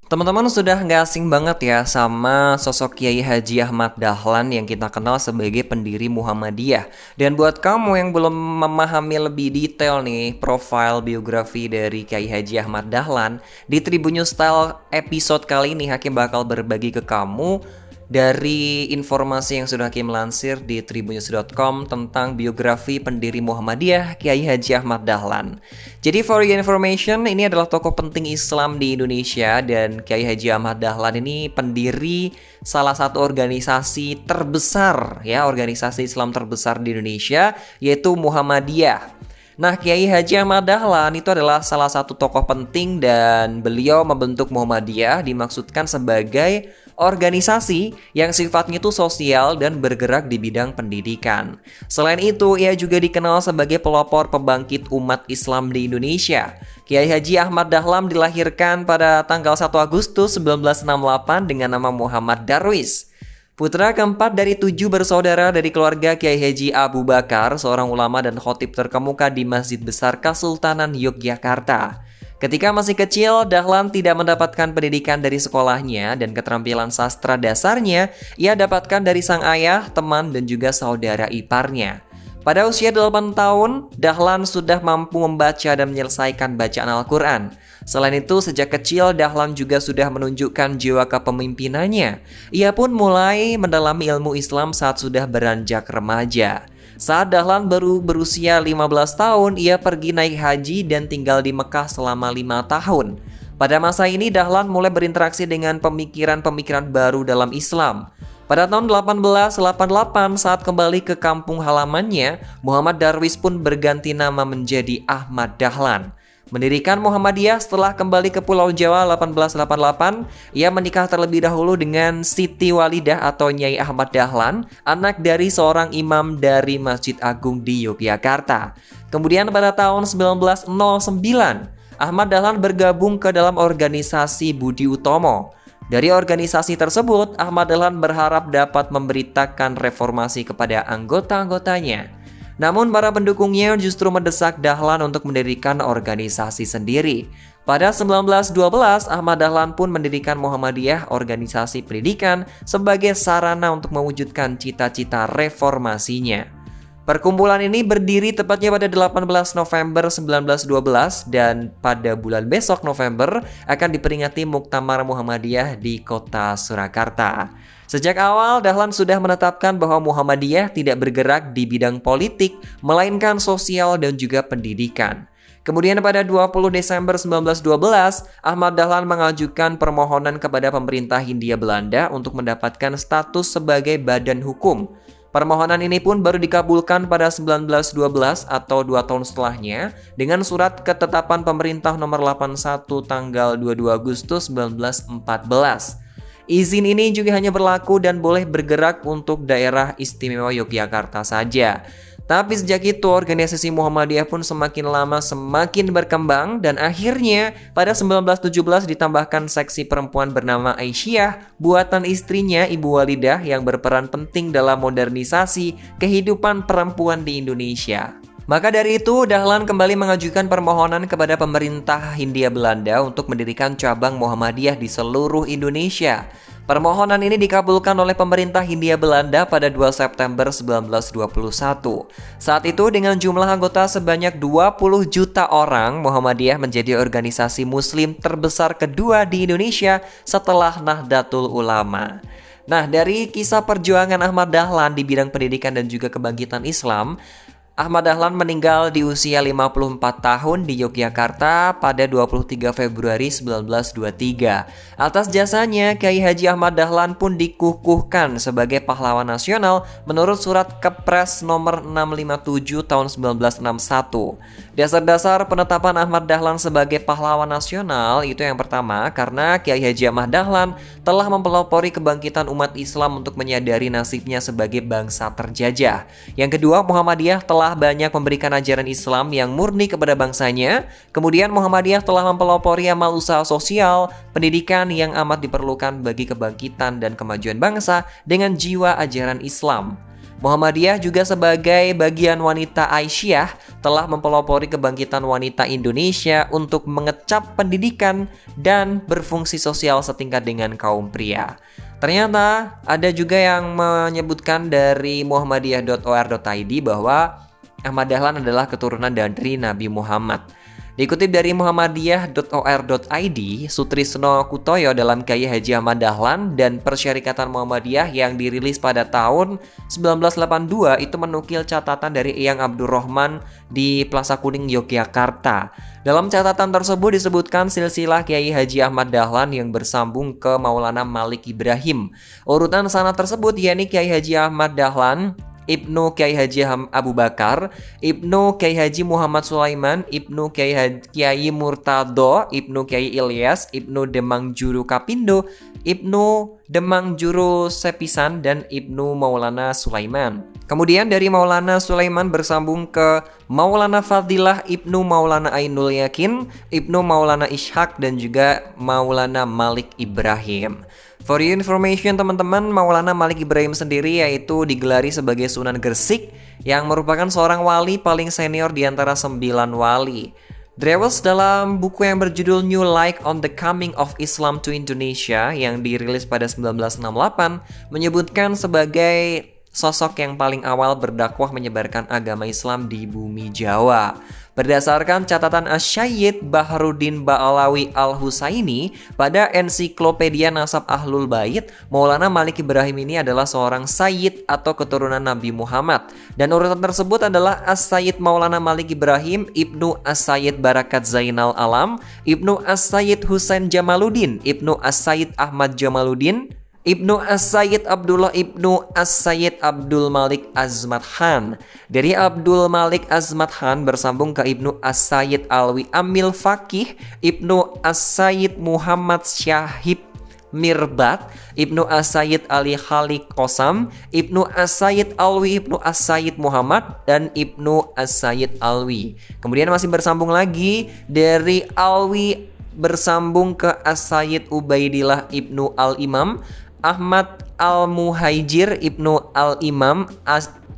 Teman-teman sudah nggak asing banget ya sama sosok Kiai Haji Ahmad Dahlan yang kita kenal sebagai pendiri Muhammadiyah. Dan buat kamu yang belum memahami lebih detail nih profil biografi dari Kiai Haji Ahmad Dahlan, di Tribun News Style episode kali ini Hakim bakal berbagi ke kamu dari informasi yang sudah Hakim lansir di tribunnews.com tentang biografi pendiri Muhammadiyah Kiai Haji Ahmad Dahlan. Jadi for your information, ini adalah tokoh penting Islam di Indonesia dan Kiai Haji Ahmad Dahlan ini pendiri salah satu organisasi terbesar ya, organisasi Islam terbesar di Indonesia yaitu Muhammadiyah. Nah, Kiai Haji Ahmad Dahlan itu adalah salah satu tokoh penting dan beliau membentuk Muhammadiyah dimaksudkan sebagai organisasi yang sifatnya itu sosial dan bergerak di bidang pendidikan. Selain itu, ia juga dikenal sebagai pelopor pembangkit umat Islam di Indonesia. Kiai Haji Ahmad Dahlan dilahirkan pada tanggal 1 Agustus 1968 dengan nama Muhammad Darwis. Putra keempat dari 7 bersaudara dari keluarga Kiai Haji Abu Bakar, seorang ulama dan khatib terkemuka di Masjid Besar Kesultanan Yogyakarta. Ketika masih kecil, Dahlan tidak mendapatkan pendidikan dari sekolahnya dan keterampilan sastra dasarnya ia dapatkan dari sang ayah, teman, dan juga saudara iparnya. Pada usia 8 tahun, Dahlan sudah mampu membaca dan menyelesaikan bacaan Al-Quran. Selain itu, sejak kecil Dahlan juga sudah menunjukkan jiwa kepemimpinannya. Ia pun mulai mendalami ilmu Islam saat sudah beranjak remaja. Saat Dahlan baru berusia 15 tahun, ia pergi naik haji dan tinggal di Mekah selama 5 tahun. Pada masa ini, Dahlan mulai berinteraksi dengan pemikiran-pemikiran baru dalam Islam. Pada tahun 1888 saat kembali ke kampung halamannya, Muhammad Darwis pun berganti nama menjadi Ahmad Dahlan. Mendirikan Muhammadiyah setelah kembali ke Pulau Jawa 1888, ia menikah terlebih dahulu dengan Siti Walidah atau Nyai Ahmad Dahlan, anak dari seorang imam dari Masjid Agung di Yogyakarta. Kemudian pada tahun 1909, Ahmad Dahlan bergabung ke dalam organisasi Budi Utomo. Dari organisasi tersebut, Ahmad Dahlan berharap dapat memberitakan reformasi kepada anggota-anggotanya. Namun para pendukungnya justru mendesak Dahlan untuk mendirikan organisasi sendiri. Pada 1912, Ahmad Dahlan pun mendirikan Muhammadiyah, organisasi pendidikan, sebagai sarana untuk mewujudkan cita-cita reformasinya. Perkumpulan ini berdiri tepatnya pada 18 November 1912 dan pada bulan besok November akan diperingati Muktamar Muhammadiyah di kota Surakarta. Sejak awal, Dahlan sudah menetapkan bahwa Muhammadiyah tidak bergerak di bidang politik, melainkan sosial dan juga pendidikan. Kemudian pada 20 Desember 1912, Ahmad Dahlan mengajukan permohonan kepada pemerintah Hindia Belanda untuk mendapatkan status sebagai badan hukum. Permohonan ini pun baru dikabulkan pada 1912 atau 2 tahun setelahnya dengan surat ketetapan pemerintah nomor 81 tanggal 22 Agustus 1914. Izin ini juga hanya berlaku dan boleh bergerak untuk daerah istimewa Yogyakarta saja. Tapi sejak itu organisasi Muhammadiyah pun semakin lama semakin berkembang dan akhirnya pada 1917 ditambahkan seksi perempuan bernama Aisyah, buatan istrinya Ibu Walidah yang berperan penting dalam modernisasi kehidupan perempuan di Indonesia. Maka dari itu, Dahlan kembali mengajukan permohonan kepada pemerintah Hindia Belanda untuk mendirikan cabang Muhammadiyah di seluruh Indonesia. Permohonan ini dikabulkan oleh pemerintah Hindia Belanda pada 2 September 1921. Saat itu dengan jumlah anggota sebanyak 20 juta orang, Muhammadiyah menjadi organisasi muslim terbesar kedua di Indonesia setelah Nahdlatul Ulama. Nah, dari kisah perjuangan Ahmad Dahlan di bidang pendidikan dan juga kebangkitan Islam, Ahmad Dahlan meninggal di usia 54 tahun di Yogyakarta pada 23 Februari 1923. Atas jasanya, Kiai Haji Ahmad Dahlan pun dikukuhkan sebagai pahlawan nasional menurut surat Kepres nomor 657 tahun 1961. Dasar-dasar penetapan Ahmad Dahlan sebagai pahlawan nasional itu yang pertama karena Kiai Haji Ahmad Dahlan telah mempelopori kebangkitan umat Islam untuk menyadari nasibnya sebagai bangsa terjajah. Yang kedua, Muhammadiyah telah banyak memberikan ajaran Islam yang murni kepada bangsanya. Kemudian Muhammadiyah telah mempelopori amal usaha sosial, pendidikan yang amat diperlukan bagi kebangkitan dan kemajuan bangsa dengan jiwa ajaran Islam. Muhammadiyah juga sebagai bagian wanita Aisyah telah mempelopori kebangkitan wanita Indonesia untuk mengecap pendidikan dan berfungsi sosial setingkat dengan kaum pria. Ternyata ada juga yang menyebutkan dari muhammadiyah.or.id bahwa Ahmad Dahlan adalah keturunan dari Nabi Muhammad. Dikutip dari muhammadiyah.or.id, Sutrisno Kutoyo dalam Kyai Haji Ahmad Dahlan dan Persyarikatan Muhammadiyah yang dirilis pada tahun 1982 itu menukil catatan dari Eyang Abdurrahman di Plaza Kuning, Yogyakarta. Dalam catatan tersebut disebutkan silsilah Kyai Haji Ahmad Dahlan yang bersambung ke Maulana Malik Ibrahim. Urutan sanad tersebut yakni Kyai Haji Ahmad Dahlan, Ibnu Kyai Haji Abu Bakar, Ibnu Kyai Haji Muhammad Sulaiman, Ibnu Kyai Murtado, Ibnu Kyai Ilyas, Ibnu Demang Juru Kapindo, Ibnu Demang Juru Sepisan, dan Ibnu Maulana Sulaiman. Kemudian dari Maulana Sulaiman bersambung ke Maulana Fadilah, Ibnu Maulana Ainul Yakin, Ibnu Maulana Ishak, dan juga Maulana Malik Ibrahim. For your information teman-teman, Maulana Malik Ibrahim sendiri yaitu digelari sebagai Sunan Gresik yang merupakan seorang wali paling senior di antara 9 wali. Drewes dalam buku yang berjudul New Light on the Coming of Islam to Indonesia yang dirilis pada 1968 menyebutkan sebagai sosok yang paling awal berdakwah menyebarkan agama Islam di bumi Jawa. Berdasarkan catatan Asy-Syaikh Bahrudin Ba'alawi Al-Husaini pada Ensiklopedia Nasab Ahlul Bait, Maulana Malik Ibrahim ini adalah seorang sayyid atau keturunan Nabi Muhammad. Dan urutan tersebut adalah As-Sayyid Maulana Malik Ibrahim, Ibnu As-Sayyid Barakat Zainal Alam, Ibnu As-Sayyid Husain Jamaluddin, Ibnu As-Sayyid Ahmad Jamaluddin, Ibnu As-Sayyid Abdullah Ibnu As-Sayyid Abdul Malik Azmat Khan. Dari Abdul Malik Azmat Khan bersambung ke Ibnu As-Sayyid Alwi Amil Faqih, Ibnu As-Sayyid Muhammad Syahib Mirbat, Ibnu As-Sayyid Ali Khaliq Qosam, Ibnu As-Sayyid Alwi Ibnu As-Sayyid Muhammad, dan Ibnu As-Sayyid Alwi. Kemudian masih bersambung lagi dari Alwi bersambung ke As-Sayyid Ubaidillah Ibnu Al-Imam, Ahmad Al-Muhajir Ibnu Al-Imam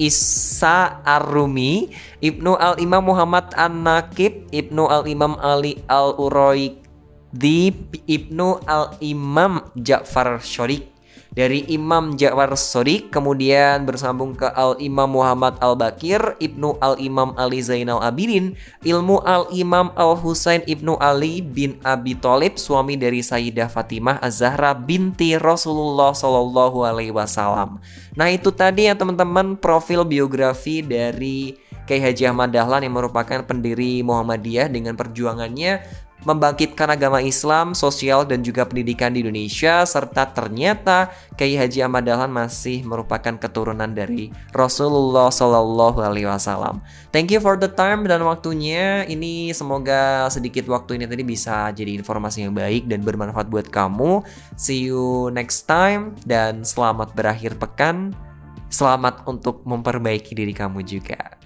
Isa Ar-Rumi, Ibnu Al-Imam Muhammad An-Naqib, Ibnu Al-Imam Ali Al-Uraidi, Ibnu Al-Imam Ja'far Shodiq. Dari Imam Ja'far Shodiq kemudian bersambung ke Al-Imam Muhammad Al-Bakir, Ibnu Al-Imam Ali Zainal Abidin, ilmu Al-Imam Al-Husain Ibnu Ali bin Abi Thalib, suami dari Sayyidah Fatimah Az-Zahra binti Rasulullah Shallallahu Alaihi Wasallam. Nah itu tadi ya teman-teman profil biografi dari Kyai Haji Ahmad Dahlan yang merupakan pendiri Muhammadiyah dengan perjuangannya membangkitkan agama Islam, sosial, dan juga pendidikan di Indonesia, serta ternyata Kyai Haji Ahmad Dahlan masih merupakan keturunan dari Rasulullah Shallallahu Alaihi Wasallam. Thank you for the time dan waktunya. Ini semoga sedikit waktu ini tadi bisa jadi informasi yang baik dan bermanfaat buat kamu. See you next time dan selamat berakhir pekan. Selamat untuk memperbaiki diri kamu juga.